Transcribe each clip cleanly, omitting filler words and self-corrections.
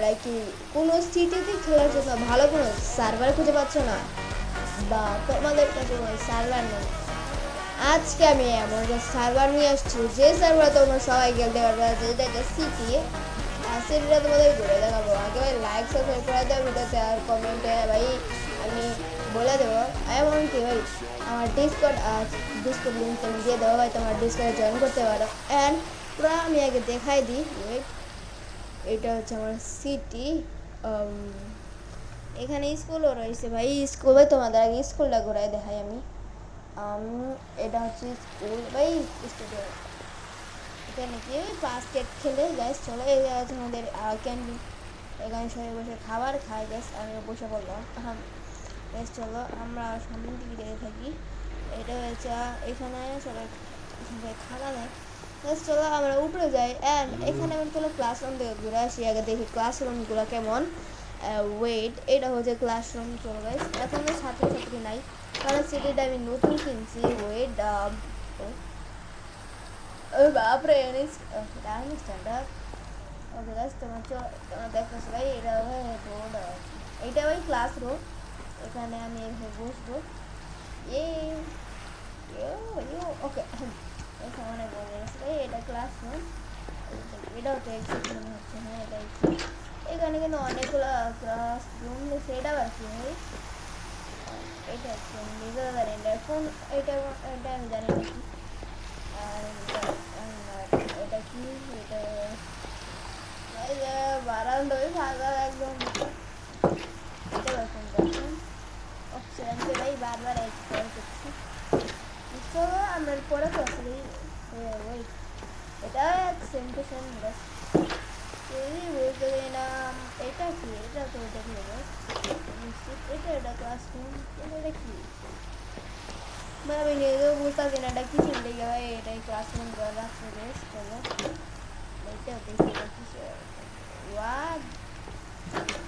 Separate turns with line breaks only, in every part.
তোমরা কি কোনো সিটিতে খেলার জন্য ভালো কোনো সার্ভার খুঁজে পাচ্ছ না, বা তোমাদের কাছে কোনো সার্ভার নেই? আজকে আমি এমন একটা সার্ভার নিয়ে আসছি যে সার্ভার তোমরা সবাই খেলতে পারবে, যেটা একটা সিটি। আর সিটিটা তোমাদের ঘুরে দেখাবো। আগে ভাই লাইক সাবস্ক্রাইব করে দেবো ভিডিওতে, আর কমেন্টে ভাই আমি বলে দেবো। এমনকি ভাই আমার ডিসকর্ড লিঙ্ক আমি দিয়ে দেবো ভাই, তোমার ডিসকর্ডে জয়েন করতে পারো। অ্যান্ড পুরো আমি আগে দেখাই দিই। ওয়েট, এটা হচ্ছে আমার সিটি। এখানে স্কুলও রয়েছে ভাই, স্কুলে তোমাদের আগে স্কুলটা ঘুরাই দেখাই আমি। এটা হচ্ছে স্কুল ভাই, স্টুডেন্ট এখানে কি বাস্কেট খেলে গ্যাস চলে। এই আছে আমাদের ক্যান্টিন, এখানে সবাই বসে খাবার খায় গ্যাস। আমি বসে বললাম গ্যাস, চলো আমরা সামনের দিকে যেতে থাকি। এটা হচ্ছে এখানে সবাই সবাই খানা নেয় গ্যাস, চলো আমরা উপরে যাই। অ্যান্ড এখানে আমি চলো ক্লাসরুম থেকে ঘুরে আসি, আগে দেখি ক্লাসরুমগুলো কেমন। ওয়েট, এটা হচ্ছে ক্লাসরুম। চলো গাইস, এখন ছাত্রছাত্রী নাই কারণ সিটিটা আমি নতুন কিনছি। ওয়েট, বাপরে ডাইনিং স্ট্যান্ডার্ড। ওকে গাইস, তোমরা দেখতেছো ভাই, এটা ভাই রোড, এইটা ভাই ক্লাসরুম। এখানে আমি এখানে বসবো। এ ওকে, এখানে অনেক বড় গেছে ভাই, এটা ক্লাসরুম। এটাও তো এক্সিট মনে হচ্ছে। হ্যাঁ, এটা এক্সিট। এখানে কিন্তু অনেকগুলো ক্লাসরুম রয়েছে। এটা আবার কি ভাই? এটা হচ্ছে নিজেরা জানি না এখন। এটা এটা আমি জানি না কি। আর এটা কি, এটা বারান্দায় ফাঁকা একদম। এটা রকম দেখুন অপশনকে ভাই বারবার এক্সপ্লোর করছি। চলো আমরা পরে আসলে ওয়েট, এটা সেম টু সেম বুঝতে পারি না। এটা কি? এটা তো এটা কি হবে? এটা ক্লাসরুম, এটা কি ভাই? আমি নিজেও বুঝতে পারছি না এটা কি ছিল। ভাই এটাই ক্লাসরুম করে রাখছে বেশ। চলো এটা দেখি কিসে ওয়াট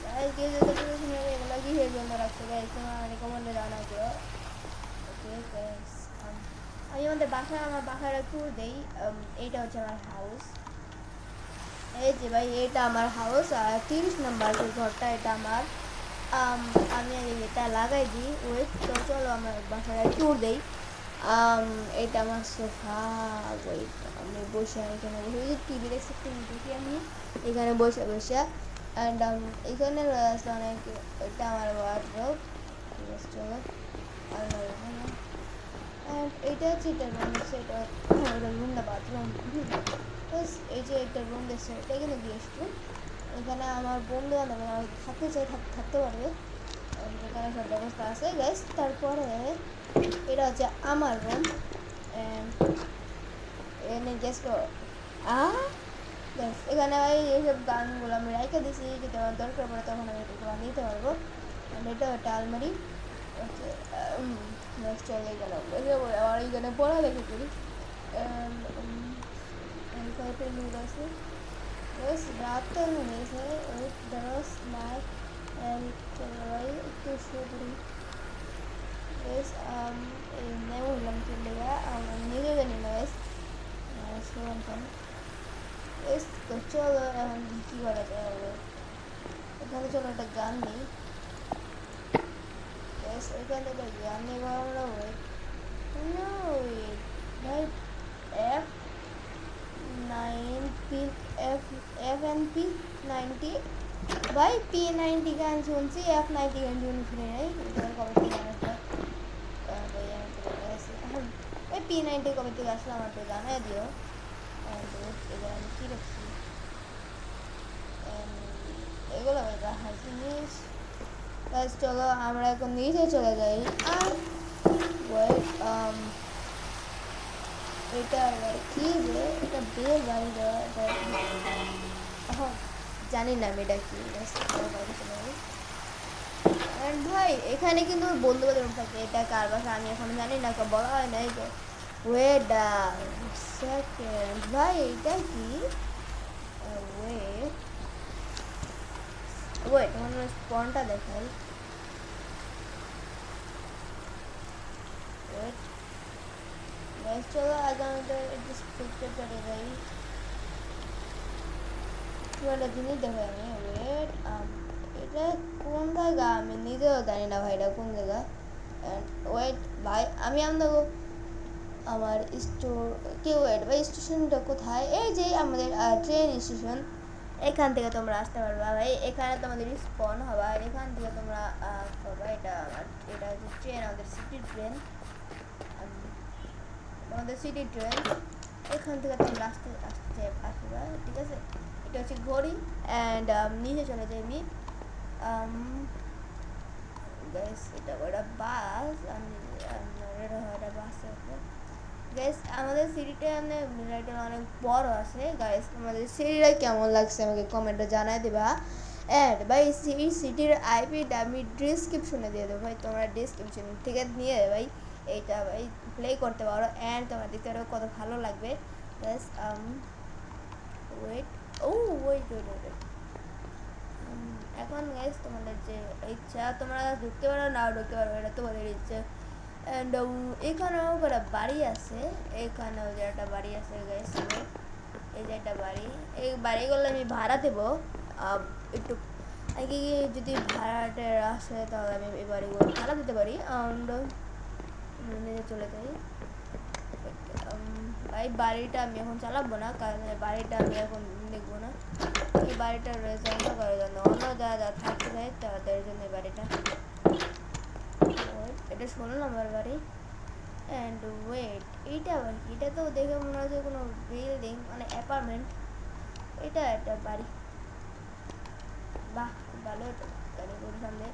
গাইস, কেউ যদি কিছু শুনে এগুলো কিসের জন্য রাখছে গাইস, তোমার মানে কমেন্টে জানাগুলো। ওকে গাইস, আমি আমার বাসার ট্যুর দেই। এইটা হচ্ছে আমার হাউস। এই যে ভাই, এটা আমার হাউস। আর 30 নম্বর যে ঘরটা, এটা আমার। আমি এটা লাগাই দিই। ওয়েট, তো চলো আমরা বাসায় ট্যুর দেই। এটা আমার সোফা। ওয়েট, আমি বসে এখানে বসে টিভি দেখছি, টিভি দেখি আমি এখানে বসে বসে। অ্যান্ড এখানে রয়েছে অনেক। এটা আমার ওয়ার্ডরোব। ঠিক আছে, চলো। আর এখানে এটা হচ্ছে, এটা রুম দেখছে, এটা রুম না বাথরুম। এই যে একটা রুম দেখছে, এটা কিন্তু গেস্ট রুম। এখানে আমার বন্ধু বান্ধব থাকতে চাই, থাকতে পারবে। এখানে সব ব্যবস্থা আছে গ্যাস। তারপরে এটা হচ্ছে আমার রুম। এনে গেস্ট ব্যাস, এখানে ভাই এইসব গানগুলো আমি রেখে দিছি, যদি আমার দরকার পড়ে তখন আমি এগুলো নিতে পারবো। এটা একটা আলমারি। ওকে, চলে গেল। আবার এইখানে পড়ালেখা করি। কয়েকটা লুক আছে বেশ, রাত তো হয়েছে। ওই 10 মাস একটু শুয়ে পড়ি বেশ। এমনি বললাম চলে গা, আমার নিজে জানি না বেশ। শুনতাম বেশ। তো চলো এখন কী করা যায় হবে। এখানে চলো একটা গান নেই বেশ, এখান থেকে গান নেবো আমরা। ওয়েট, ভাই এফ 90, এফ এন পি 90 ভাই। P90 গান শুনছি, F90 গান শুনি নাই। কবে থেকে গান আসলো ভাই, আমি তো গেছি এখন। ওই P90 কবে থেকে আসলো আমার তো জানাই দিও। এবার আমি কী রাখছি এগুলো ভাই রাখার জিনিস। চলো আমরা এখন নিচে চলে যাই। আর ওয়েট, এটা কি রে, এটা বেল বাড়ি দেওয়া, এটা জানি না আমি এটা কি। ভাই এখানে কিন্তু বন্ধু বান্ধব থাকে, এটা কার বাসা আমি এখন জানি না, বলা হয় নাই তো। ওয়েট সেকেন্ড ভাই, এটা কি? ওয়েট ওয়েট, আমার স্পনটা দেখাই। ওয়েট গাইস, চলো আগে আমাদের ডিসক্রিপশনে যাই। একটা জিনিস দেখো আমি। ওয়েট, জায়গা আমি নিজেও জানি না ভাই এটা কোন জায়গা। অ্যান্ড ওয়েট ভাই আমি আপনাকে আমার ওয়েট ভাই স্টেশনটা কোথায়? এই যে আমাদের ট্রেন স্টেশন, এখান থেকে তোমরা আসতে পারবা ভাই। এখানে তোমাদের স্পন হবা, এখান থেকে তোমরা পাবা। এটা হচ্ছে ট্রেন, আমাদের সিটির ট্রেন, এখান থেকে তোমরা আসবা, ঠিক আছে? এটা হচ্ছে ঘড়ি। অ্যান্ড নিচে চলে যাই আমি। গাইস এটা বাস, এটা বাস আছে গাইস। আমাদের সিটিটা অনেক বড় আছে গাইস। আমাদের সিটিটা কেমন লাগছে আমাকে কমেন্টে জানাই দেবা। অ্যান্ড ভাই এই সিটির আইপিটা আমি ডিসক্রিপশনে দিয়ে দেবো ভাই, তোমরা ডিসক্রিপশন থেকে নিয়ে ভাই এইটা ভাই প্লে করতে পারো। অ্যান্ড তোমার দেখতে পারো কত ভালো লাগবে গাইস। ওয়েট ওয়েট এখন গাইস তোমাদের যে ইচ্ছা তোমরা ঢুকতে পারো না ঢুকতে পারো, এটা তোমাদের ইচ্ছা। অ্যান্ড এখানেও একটা বাড়ি আছে, এখানেও যে একটা বাড়ি আছে গাইস। এই যে একটা বাড়ি, এই বাড়িগুলো আমি ভাড়া দেবো একটু আগে। যদি ভাড়াটে আসে তাহলে আমি এই বাড়িগুলো ভাড়া দিতে পারি। অ্যান্ড নিজে চলে যাই। এই বাড়িটা আমি এখন চালাবো না, কারণ এই বাড়িটা আমি এখন দেখবো না। এই বাড়িটার রেজাল্ট করার জন্য অন্য যারা থাকতে চায় তাদের জন্য এই বাড়িটা। এটা 16 নম্বর বাড়ি। অ্যান্ড ওয়েট এইটা আবার কি? এটা তো দেখে মনে হচ্ছে কোনো বিল্ডিং, মানে অ্যাপার্টমেন্ট। এটা একটা বাড়ি, বাহ ভালো গাড়ি করে সামনে।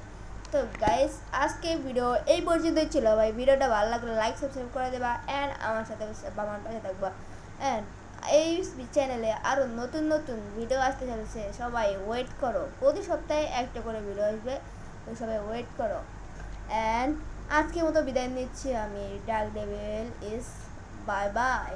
তো গাইস আজকে ভিডিও এই পর্যন্তই ছিল ভাই। ভিডিওটা ভালো লাগলে লাইক সাবস্ক্রাইব করে দেবা। অ্যান্ড আমার সাথে আমার পাশে থাকবা। অ্যান্ড এই চ্যানেলে আরও নতুন নতুন ভিডিও আসতে চলেছে, সবাই ওয়েট করো। প্রতি সপ্তাহে একটা করে ভিডিও আসবে, তো সবাই ওয়েট করো। অ্যান্ড আজকের মতো বিদায় নিচ্ছি আমি। Dark devil is bye bye.